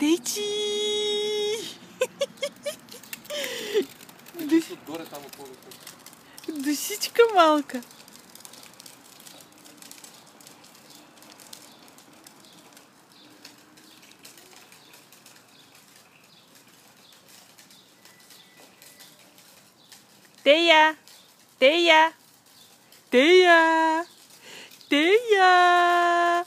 Тейчи! Отгоре там по-високо. Душичка малка. Тея! Тея! Тея! Тея!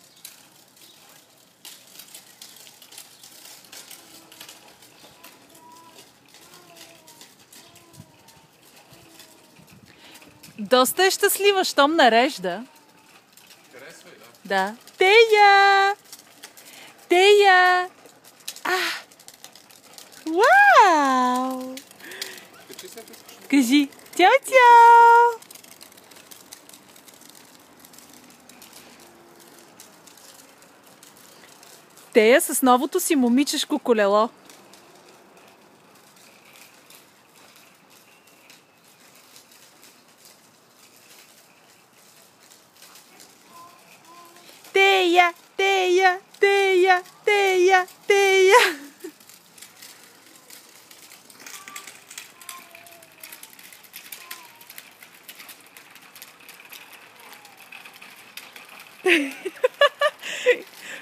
Доста е щастлива, щом нарежда. Харесва и да. Да. Тея! Тея! Вау! Качи се, искаш. Кажи чао-чао! Тея с новото си момичешко колело. Тея! Тея! Тея! Тея! Тея!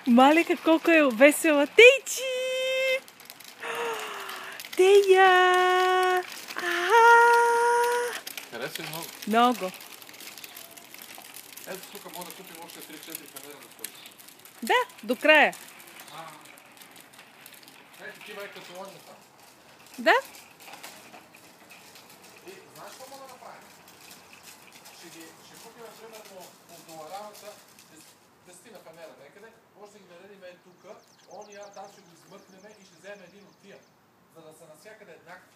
Малика колко е весела. Тейчи! Тея! Харесва и много. Много. Ето тук мога да купим още 3-4 фенера да стоиш. Да, до края. Ето такива е като лъжни там. Да? И знаеш какво мога да направим? Ще купим, примерно, от доларавата 10 на фенера некъде, може да ги наредим е тук, ония там ще го измъкнем и ще вземем един от тия, за да са навсякъде еднакви.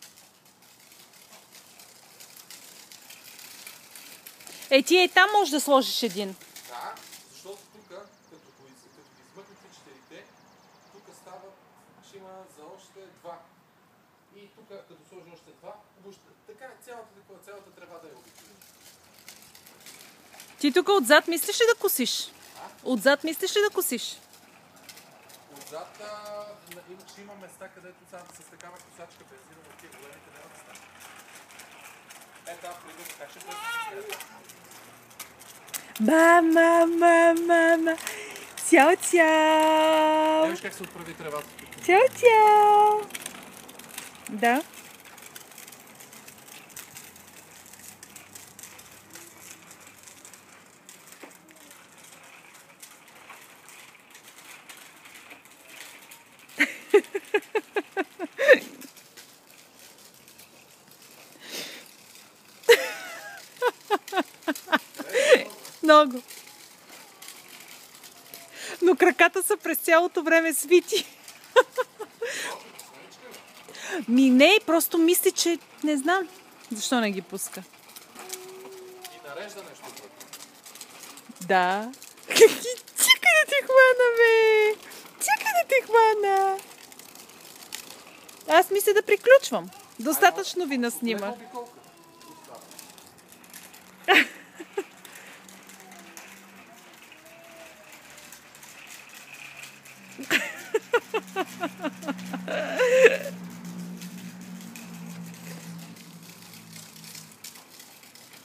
Ти там можеш да сложиш един. Да, защото тук, като ги измъкнете четирите, тук става, ще има за още два. И тук, като сложи още два, така цялата трева да е обикновена. Ти тук отзад мислиш ли да косиш? Отзад мислиш ли да косиш? Отзад ще има места, където с такава косачка бензинова тия големите няма да стане. Да, придумай, как ще бъде? Мама! Чао! Виж как се отправи тревата. Чао! Да. Много. Но краката са през цялото време свити. Не, просто мисли, че не знам защо не ги пуска. И нарежда нещо друго. Да. Чакай да те хвана, бе! Чакай да те хвана! Аз мисля да приключвам. Достатъчно ви наснимах.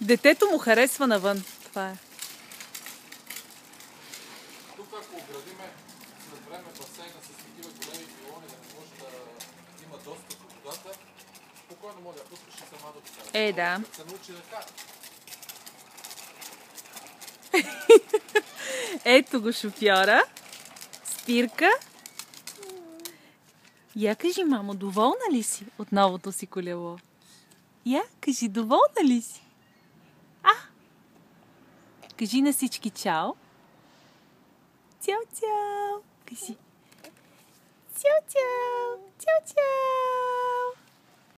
Детето му харесва навън. Това е. Тук ако оградиме след време басейна с такива големи пилони, да не може да има достъп до водата, спокойно може да пускаш и сама да покажеш. Да. Като се научи да кара. Ето го шофьора. Спирка. Я кажи, мамо, доволна ли си от новото си колело? Я кажи, доволна ли си? Кажи на всички чао. Чао! Кажи. Чао! Чао!